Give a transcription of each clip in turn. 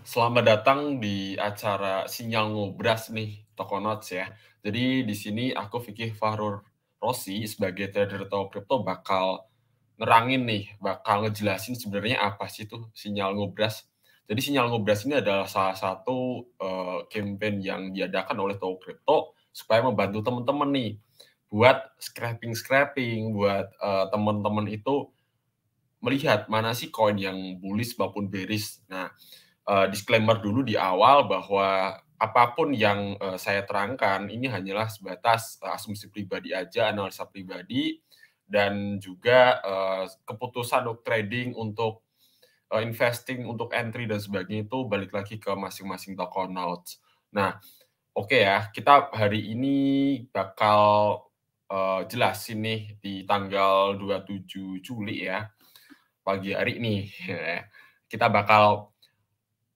Selamat datang di acara Sinyal Ngobras nih, Tokonots ya. Jadi di sini aku Fikih Fahrur Rosi sebagai trader atau kripto bakal nerangin nih, bakal ngejelasin sebenarnya apa sih tuh Sinyal Ngobras. Jadi Sinyal Ngobras ini adalah salah satu, campaign yang diadakan oleh Toko Kripto supaya membantu teman-teman nih buat scraping-scraping, buat, teman-teman itu melihat mana sih koin yang bullish maupun bearish. Nah, disclaimer dulu di awal bahwa apapun yang, saya terangkan ini hanyalah sebatas, asumsi pribadi aja, analisa pribadi, dan juga, keputusan untuk trading, untuk, investing, untuk entry dan sebagainya itu balik lagi ke masing-masing toko notes. Nah, oke ya, kita hari ini bakal, jelasin nih di tanggal 27 Juli ya, pagi hari nih, kita bakal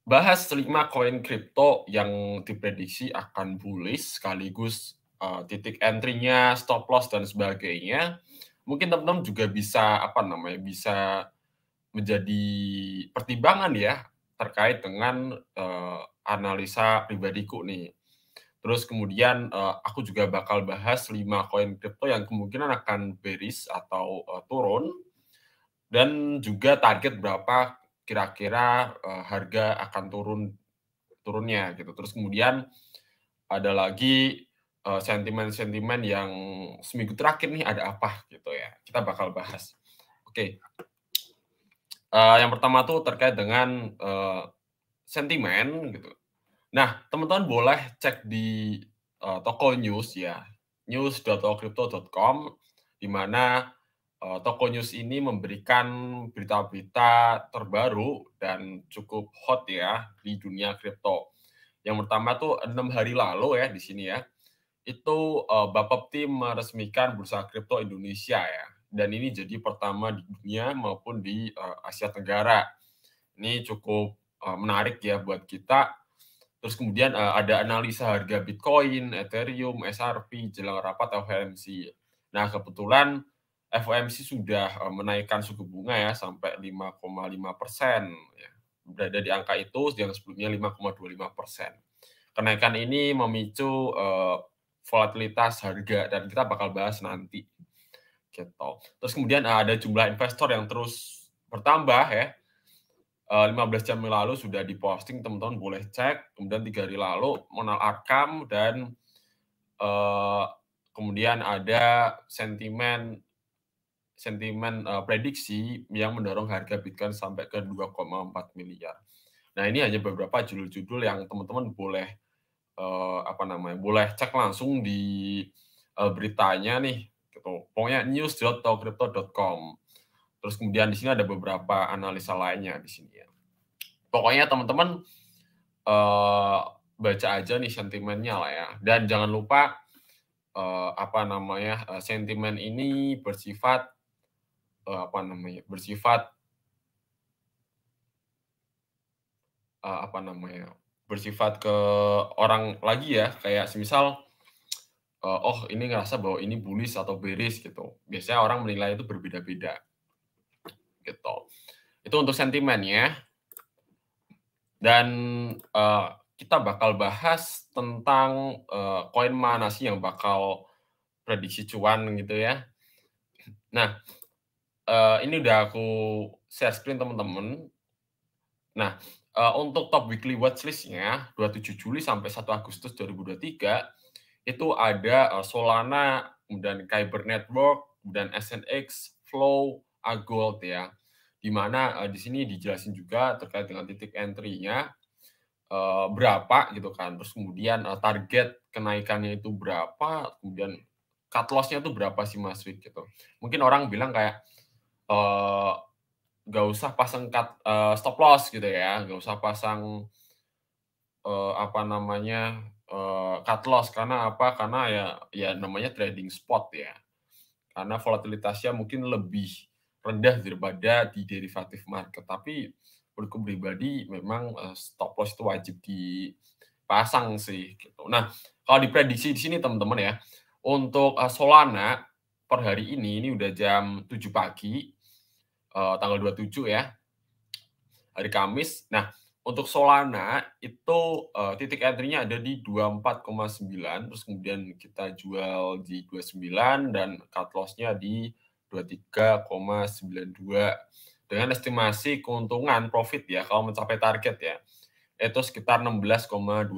bahas 5 koin kripto yang diprediksi akan bullish sekaligus, titik entry-nya, stop loss dan sebagainya. Mungkin teman-teman juga bisa, apa namanya, bisa menjadi pertimbangan ya, terkait dengan, analisa pribadiku nih. Terus kemudian, aku juga bakal bahas 5 koin kripto yang kemungkinan akan bearish atau, turun, dan juga target berapa kira-kira, harga akan turunnya gitu. Terus kemudian ada lagi, sentimen-sentimen yang seminggu terakhir nih ada apa gitu ya, kita bakal bahas. Oke, yang pertama tuh terkait dengan, sentimen gitu. Nah, teman-teman boleh cek di, toko news ya, news.tokocrypto.com, di mana, toko news ini memberikan berita-berita terbaru dan cukup hot ya di dunia kripto. Yang pertama tuh 6 hari lalu ya di sini ya, itu, Bapepti meresmikan Bursa Kripto Indonesia ya, dan ini jadi pertama di dunia maupun di, Asia Tenggara. Ini cukup, menarik ya buat kita. Terus kemudian, ada analisa harga Bitcoin, Ethereum, XRP jelang rapat FOMC. Nah, kebetulan FOMC sudah, menaikkan suku bunga ya sampai 5,5% ya, berada di angka itu yang sebelumnya 5,25%. Kenaikan ini memicu, volatilitas harga dan kita bakal bahas nanti, gitu. Terus kemudian, ada jumlah investor yang terus bertambah ya, 15 jam yang lalu sudah diposting, teman-teman boleh cek, kemudian 3 hari lalu Monal Arkham dan, eee, kemudian ada sentimen sentimen, prediksi yang mendorong harga Bitcoin sampai ke 2,4 miliar. Nah, ini hanya beberapa judul-judul yang teman-teman boleh, apa namanya, boleh cek langsung di, beritanya nih, gitu. Pokoknya news.tokocrypto.com. Terus kemudian di sini ada beberapa analisa lainnya di sini ya. Pokoknya teman-teman, eee, baca aja nih sentimennya lah ya, dan jangan lupa, apa namanya, sentimen ini bersifat, apa namanya, bersifat, apa namanya, bersifat ke orang lagi ya, kayak semisal, oh ini ngerasa bahwa ini bullish atau bearish gitu. Biasanya orang menilai itu berbeda-beda, gitu. Itu untuk sentimennya, dan, kita bakal bahas tentang, koin mana sih yang bakal prediksi cuan gitu ya. Nah, ini udah aku share screen teman-teman. Nah, untuk top weekly watchlist-nya 27 Juli sampai 1 Agustus 2023 itu ada, Solana, kemudian Kyber Network, dan SNX, Flow, Agold ya. Di mana, di sini dijelasin juga terkait dengan titik entry-nya, berapa gitu kan, terus kemudian, target kenaikannya itu berapa, kemudian cut loss-nya tuh berapa sih Mas Wid gitu. Mungkin orang bilang kayak, eee, nggak usah pasang stop loss gitu ya, nggak usah pasang, apa namanya, cut loss karena apa, karena ya namanya trading spot ya, karena volatilitasnya mungkin lebih rendah daripada di derivatif market. Tapi menurutku pribadi memang, stop loss itu wajib dipasang sih gitu. Nah, kalau diprediksi di sini teman-teman ya, untuk, Solana per hari ini udah jam 7 pagi, tanggal 27 ya, hari Kamis. Nah, Untuk Solana itu, titik entry-nya ada di 24,9, terus kemudian kita jual di 29 dan cut loss-nya di 23,92 dengan estimasi keuntungan profit ya kalau mencapai target ya, itu sekitar 16,24%,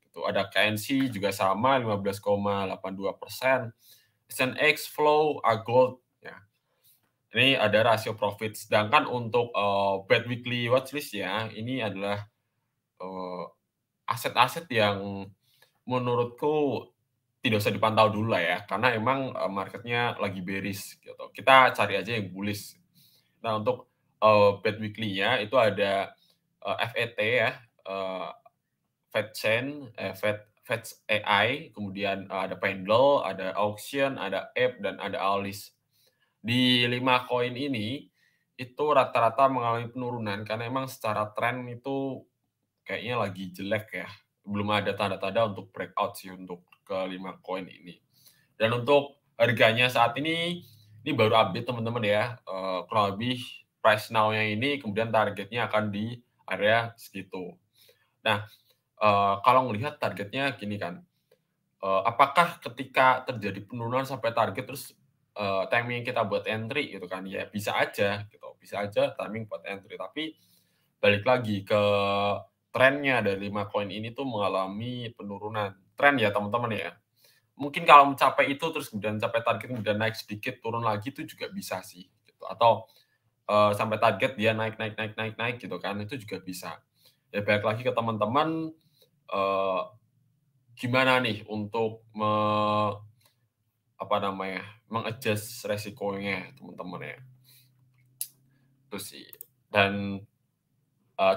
gitu. Ada KNC juga sama 15,82%, SNX, Flow, Agold ya. Ini ada rasio profit. Sedangkan untuk Bad Weekly Watchlist ya, ini adalah aset-aset yang menurutku tidak usah dipantau dulu lah ya, karena emang marketnya lagi bearish gitu. Kita cari aja yang bullish. Nah untuk Bad Weekly-nya itu ada FET ya, eh, FedChain, Fetch AI, kemudian ada Pendle, ada Auction, ada Ape, dan ada Alice. Di 5 koin ini, itu rata-rata mengalami penurunan karena emang secara tren itu kayaknya lagi jelek ya. Belum ada tanda-tanda untuk breakout sih untuk ke-5 koin ini. Dan untuk harganya saat ini baru update teman-teman ya, kurang lebih price now-nya ini kemudian targetnya akan di area segitu. Nah, kalau melihat targetnya gini kan, apakah ketika terjadi penurunan sampai target terus, timing kita buat entry gitu kan, ya bisa aja gitu, bisa aja timing buat entry. Tapi balik lagi ke trennya dari 5 koin ini tuh mengalami penurunan. Tren ya teman-teman ya. Mungkin kalau mencapai itu terus kemudian mencapai target kemudian naik sedikit turun lagi itu juga bisa sih gitu. Atau, sampai target dia naik gitu kan, itu juga bisa. Ya balik lagi ke teman-teman, eee, gimana nih untuk apa namanya, meng-adjust resikonya teman-teman ya. Itu sih. Dan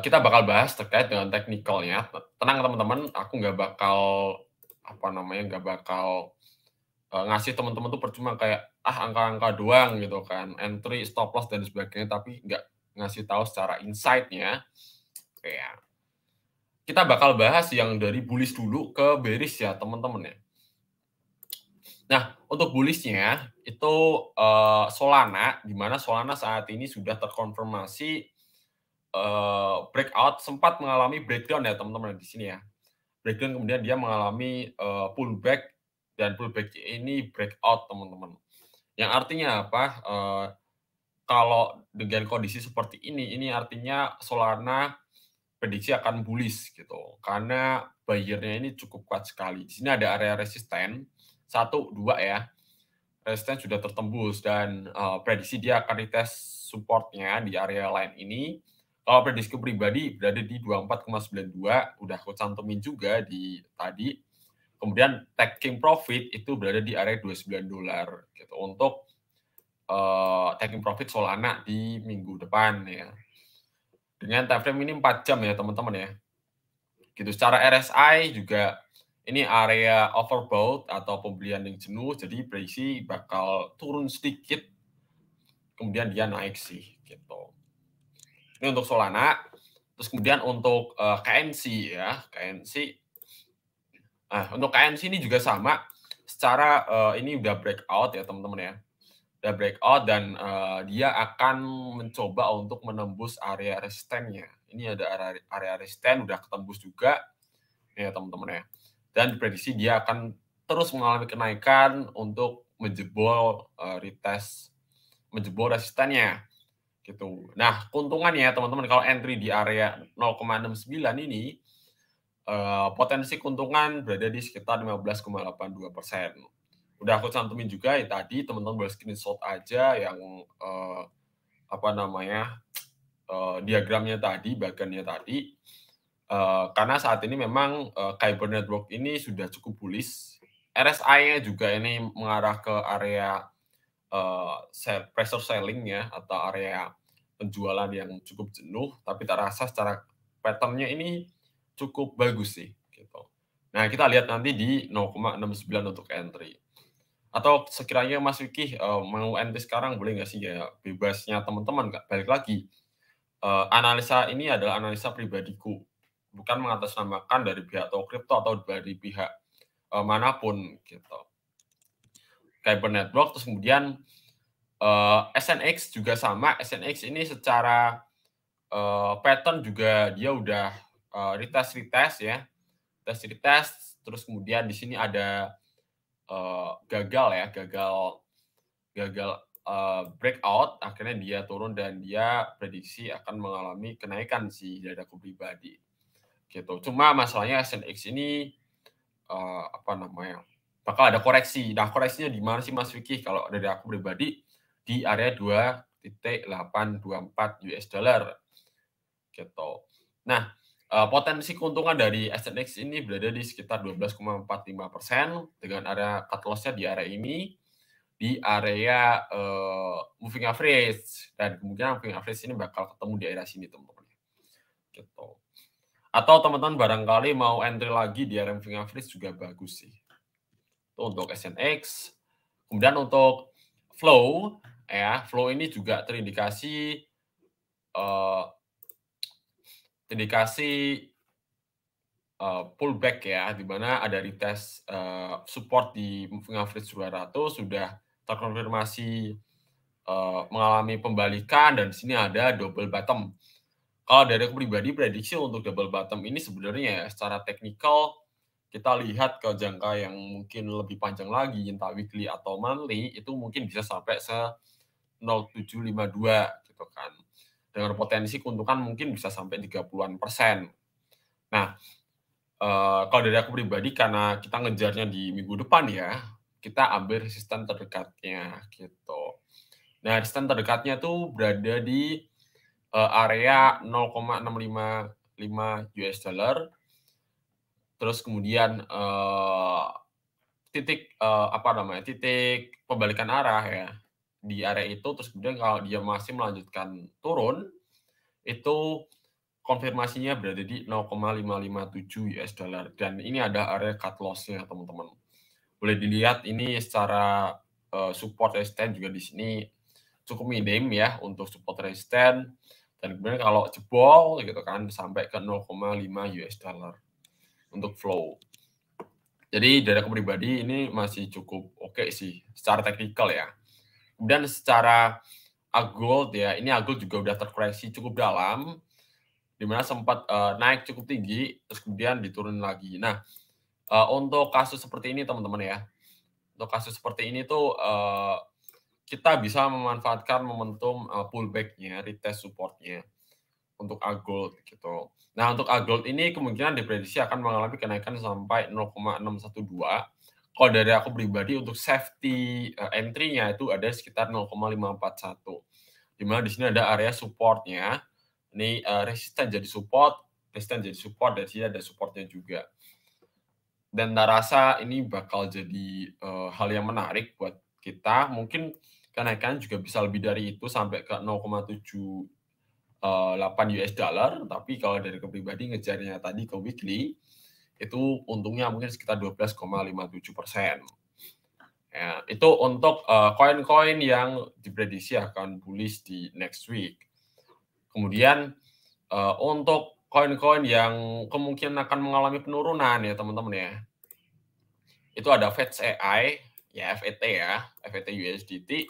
kita bakal bahas terkait dengan teknikalnya. Tenang teman-teman, aku nggak bakal, apa namanya, nggak bakal, ngasih teman-teman tuh percuma kayak, angka-angka doang gitu kan, entry, stop loss, dan sebagainya, tapi nggak ngasih tahu secara insight-nya. Kayak kita bakal bahas yang dari bullish dulu ke bearish ya teman-teman ya. Nah, untuk bullish-nya itu, Solana, di mana Solana saat ini sudah terkonfirmasi, breakout, sempat mengalami breakdown ya teman-teman di sini ya. Breakdown kemudian dia mengalami, pullback, dan pullback ini breakout teman-teman. Yang artinya apa, kalau dengan kondisi seperti ini artinya Solana prediksi akan bullish gitu, karena buyer-nya ini cukup kuat sekali. Di sini ada area resisten, 1, 2 ya, resisten sudah tertembus dan, prediksi dia akan retest support-nya di area lain ini. Kalau prediksiku pribadi berada di 24,92, udah aku cantumin juga di tadi. Kemudian taking profit itu berada di area $29 gitu, untuk, taking profit Solana di minggu depan ya. Dengan time frame ini 4 jam ya teman-teman ya. Gitu. Secara RSI juga ini area overbought atau pembelian yang jenuh, jadi prediksi bakal turun sedikit, kemudian dia naik sih gitu. Ini untuk Solana. Terus kemudian untuk KNC ya, KNC. Nah, untuk KNC ini juga sama, secara ini udah breakout ya teman-teman ya. Udah breakout dan dia akan mencoba untuk menembus area resistennya. Ini ada area resisten udah ketembus juga ya teman-teman ya. Dan diprediksi dia akan terus mengalami kenaikan untuk menjebol retest, menjebol resistennya gitu. Nah, keuntungannya teman-teman kalau entry di area 0,69 ini, potensi keuntungan berada di sekitar 15,82%. Udah aku cantumin juga ya tadi, teman-teman boleh screenshot aja yang apa namanya, diagramnya tadi, bagannya tadi. Karena saat ini memang Kyber Network ini sudah cukup bullish. RSI-nya juga ini mengarah ke area pressure selling ya, atau area penjualan yang cukup jenuh, tapi tak rasa secara pattern-nya ini cukup bagus sih gitu. Nah, kita lihat nanti di 0,69 untuk entry. Atau sekiranya Mas Vicky mau entry sekarang boleh nggak sih? Ya bebasnya teman-teman, Kak. Balik lagi, analisa ini adalah analisa pribadiku, bukan mengatasnamakan dari pihak Toko Kripto atau dari pihak manapun gitu. Kyber Network, terus kemudian SNX juga sama. SNX ini secara pattern juga dia udah retest ya, retest, terus kemudian di sini ada gagal ya, gagal breakout, akhirnya dia turun dan dia prediksi akan mengalami kenaikan sih dari aku pribadi, gitu. Cuma masalahnya SNX ini, apa namanya, bakal ada koreksi. Nah, koreksinya di mana sih Mas Vicky? Kalau dari aku pribadi, di area 2,824 US dollar, gitu. Nah, potensi keuntungan dari SNX ini berada di sekitar 12,45% dengan area cut loss-nya di area ini, di area moving average, dan kemungkinan moving average ini bakal ketemu di area sini teman-teman, gitu. Atau teman-teman barangkali mau entry lagi di area moving average juga bagus sih. Itu untuk SNX. Kemudian untuk flow ya, flow ini juga terindikasi uh, pullback ya, di mana ada retest support di moving average 200 sudah terkonfirmasi mengalami pembalikan dan di sini ada double bottom. Kalau dari aku pribadi prediksi untuk double bottom ini sebenarnya ya secara teknikal kita lihat ke jangka yang mungkin lebih panjang lagi, entah weekly atau monthly, itu mungkin bisa sampai 0,752 gitu kan. Dengan potensi keuntungan mungkin bisa sampai 30-an%. Nah, kalau dari aku pribadi karena kita ngejarnya di minggu depan ya, kita ambil resisten terdekatnya gitu. Nah, resisten terdekatnya tuh berada di area 0,655 US dollar. Terus kemudian titik pembalikan arah ya di area itu. Terus kemudian kalau dia masih melanjutkan turun, itu konfirmasinya berada di 0,557 US dollar dan ini ada area cut loss-nya teman-teman. Boleh dilihat ini secara support resisten juga di sini cukup minim ya untuk support resisten dan kemudian kalau jebol gitu kan sampai ke 0,5 US dollar untuk flow. Jadi dari aku pribadi ini masih cukup oke sih secara teknikal ya. Kemudian secara gold ya, ini gold juga udah terkoreksi cukup dalam, di mana sempat naik cukup tinggi, terus kemudian diturun lagi. Nah, untuk kasus seperti ini teman-teman ya, untuk kasus seperti ini tuh kita bisa memanfaatkan momentum pullback-nya, retest support-nya untuk gold gitu. Nah, untuk gold ini kemungkinan diprediksi akan mengalami kenaikan sampai 0,612. Kalau dari aku pribadi untuk safety entry-nya itu ada sekitar 0,541. Di mana di sini ada area support-nya. Ini resisten jadi support, dan sini ada support-nya juga. Dan rasa ini bakal jadi hal yang menarik buat kita. Mungkin kenaikan juga bisa lebih dari itu sampai ke 0,7 8 US dollar, tapi kalau dari aku pribadi ngejarnya tadi ke weekly, itu untungnya mungkin sekitar 12,57%. Ya, itu untuk koin-koin yang diprediksi akan bullish di next week. Kemudian untuk koin-koin yang kemungkinan akan mengalami penurunan ya teman-teman ya, itu ada FETS AI, ya FET ya, FET USDT.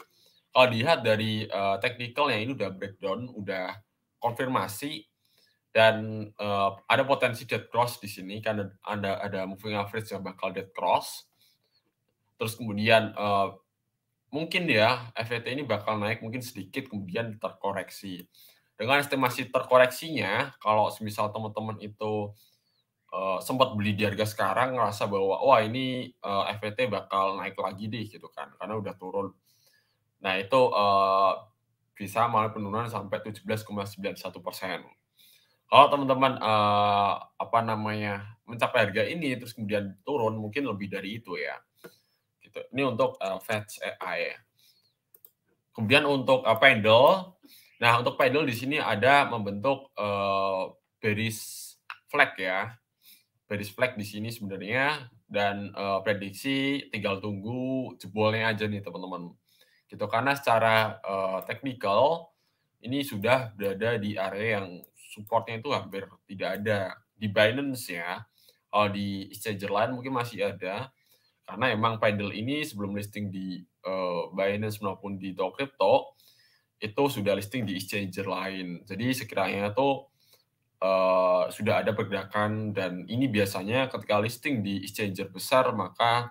Kalau dilihat dari technicalnya ini udah breakdown, udah konfirmasi dan ada potensi dead cross di sini karena ada moving average yang bakal dead cross. Terus kemudian mungkin ya FET ini bakal naik mungkin sedikit kemudian terkoreksi. Dengan estimasi terkoreksinya, kalau semisal teman-teman itu sempat beli di harga sekarang ngerasa bahwa wah ini FET bakal naik lagi deh gitu kan karena udah turun. Nah itu bisa malah penurunan sampai 17,91%. Kalau teman-teman mencapai harga ini terus kemudian turun mungkin lebih dari itu ya. Gitu. Ini untuk FETS AI ya. Kemudian untuk pendle, nah untuk pendle di sini ada membentuk bearish flag ya. Bearish flag di sini sebenarnya dan prediksi tinggal tunggu jebolnya aja nih teman-teman. Gitu karena secara teknikal ini sudah berada di area yang supportnya itu hampir tidak ada di Binance ya. Kalau di exchanger lain mungkin masih ada karena emang Paddle ini sebelum listing di Binance maupun di toko kripto itu sudah listing di exchanger lain. Jadi sekiranya itu sudah ada pergerakan dan ini biasanya ketika listing di exchanger besar, maka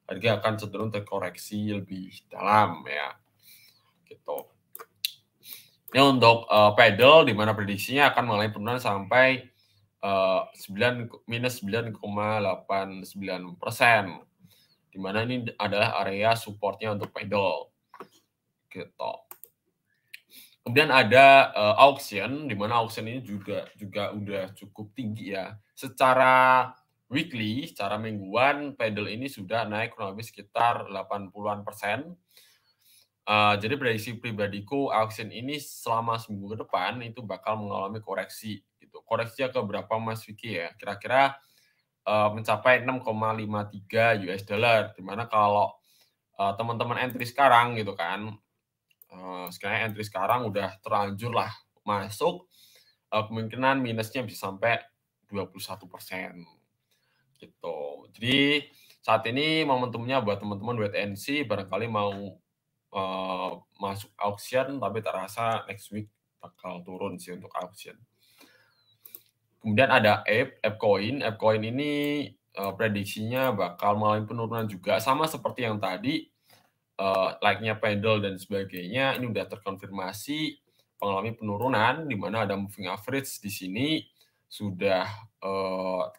harga akan cenderung terkoreksi lebih dalam ya, gitu. Ini untuk pedal di mana prediksinya akan mengalami penurunan sampai minus 9,89%, di mana ini adalah area supportnya untuk pedal, gitu. Kemudian ada auction, di mana auction ini juga udah cukup tinggi ya. Secara weekly, secara mingguan, pedal ini sudah naik kurang lebih sekitar 80-an%. Jadi prediksi pribadiku auction ini selama seminggu ke depan itu bakal mengalami koreksi gitu. Koreksinya ke berapa Mas Vicky ya? Kira-kira mencapai 6,53 US dollar, di mana kalau teman-teman entry sekarang gitu kan, sekiranya entry sekarang udah terlanjur lah masuk, kemungkinan minusnya bisa sampai 21% gitu. Jadi saat ini momentumnya buat teman-teman wait and see, barangkali mau masuk auction, tapi terasa next week bakal turun sih untuk auction. Kemudian ada ApeCoin. ApeCoin ini prediksinya bakal mengalami penurunan juga, sama seperti yang tadi, like-nya Pendle dan sebagainya, ini udah terkonfirmasi mengalami penurunan, di mana ada moving average di sini sudah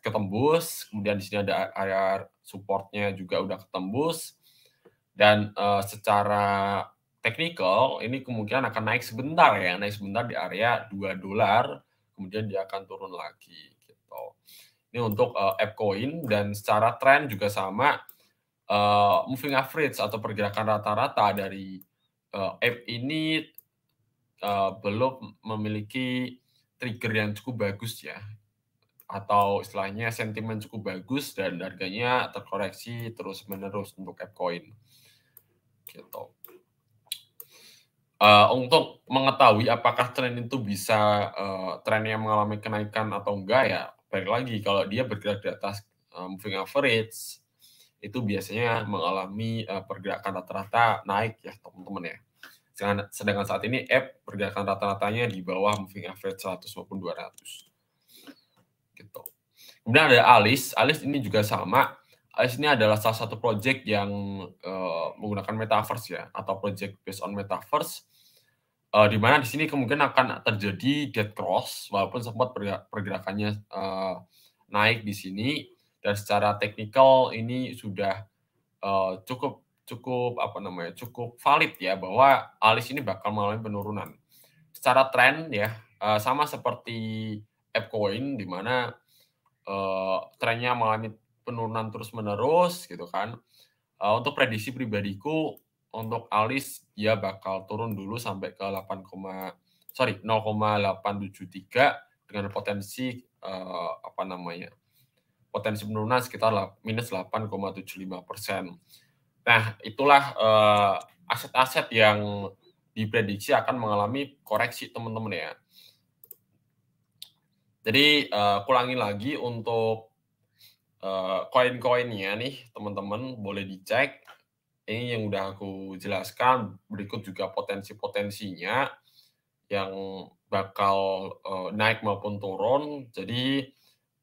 ketembus, kemudian di sini ada area support-nya juga udah ketembus, dan secara teknikal ini kemungkinan akan naik sebentar ya, naik sebentar di area $2, kemudian dia akan turun lagi gitu. Ini untuk ApeCoin, dan secara tren juga sama, moving average atau pergerakan rata-rata dari Ape ini belum memiliki trigger yang cukup bagus ya, atau istilahnya sentimen cukup bagus dan harganya terkoreksi terus-menerus untuk ApeCoin. Gitu. Untuk mengetahui apakah tren itu bisa trennya mengalami kenaikan atau enggak ya, balik lagi kalau dia bergerak di atas moving average, itu biasanya mengalami pergerakan rata-rata naik ya teman-teman ya. Sedangkan saat ini Ape pergerakan rata-ratanya di bawah moving average 100 maupun 200. Gitu. Kemudian ada Alice. Alice ini juga sama. Alice ini adalah salah satu project yang menggunakan metaverse ya, atau project based on metaverse, di mana di sini kemungkinan akan terjadi dead cross, walaupun sempat pergerakannya naik di sini, dan secara teknikal ini sudah cukup valid ya, bahwa Alice ini bakal mengalami penurunan. Secara tren ya, sama seperti ApeCoin, di mana trennya mengalami penurunan terus-menerus gitu kan. Untuk prediksi pribadiku untuk Alice dia bakal turun dulu sampai ke 0,873 dengan potensi potensi penurunan sekitar minus 8,75%. Nah, itulah aset-aset yang diprediksi akan mengalami koreksi teman-teman ya. Jadi ulangi lagi untuk koin-koinnya nih teman-teman boleh dicek. Ini yang udah aku jelaskan, berikut juga potensi-potensinya yang bakal naik maupun turun. Jadi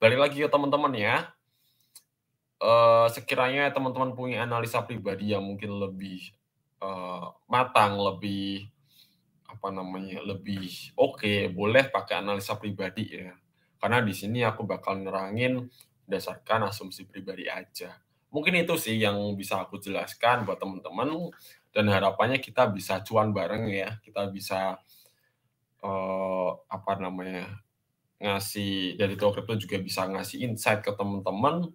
balik lagi ke teman-teman ya. Sekiranya teman-teman punya analisa pribadi yang mungkin lebih matang, lebih lebih oke, boleh pakai analisa pribadi ya. Karena di sini aku bakal nerangin berdasarkan asumsi pribadi aja. Mungkin itu sih yang bisa aku jelaskan buat teman-teman, dan harapannya kita bisa cuan bareng ya. Kita bisa ngasih dari Kripto juga bisa ngasih insight ke teman-teman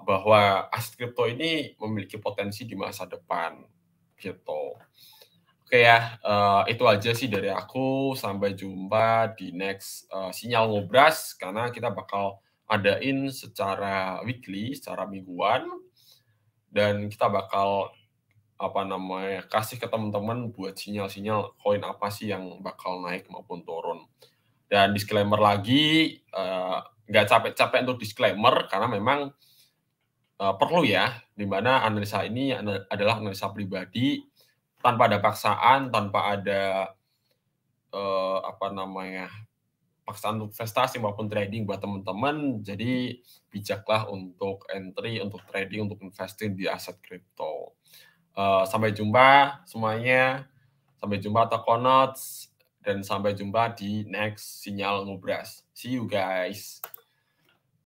bahwa aset kripto ini memiliki potensi di masa depan gitu. Oke ya, itu aja sih dari aku. Sampai jumpa di next Sinyal Ngobras, karena kita bakal adain secara weekly, secara mingguan, dan kita bakal kasih ke teman-teman buat sinyal-sinyal koin apa sih yang bakal naik maupun turun. Dan disclaimer lagi, nggak capek-capek untuk disclaimer, karena memang perlu ya, di mana analisa ini adalah analisa pribadi, tanpa ada paksaan, tanpa ada, apa namanya, paksaan untuk investasi maupun trading buat teman-teman. Jadi bijaklah untuk entry, untuk trading, untuk investing di aset kripto. Sampai jumpa semuanya, sampai jumpa Tokonauts, dan sampai jumpa di next Sinyal Ngobras. See you guys.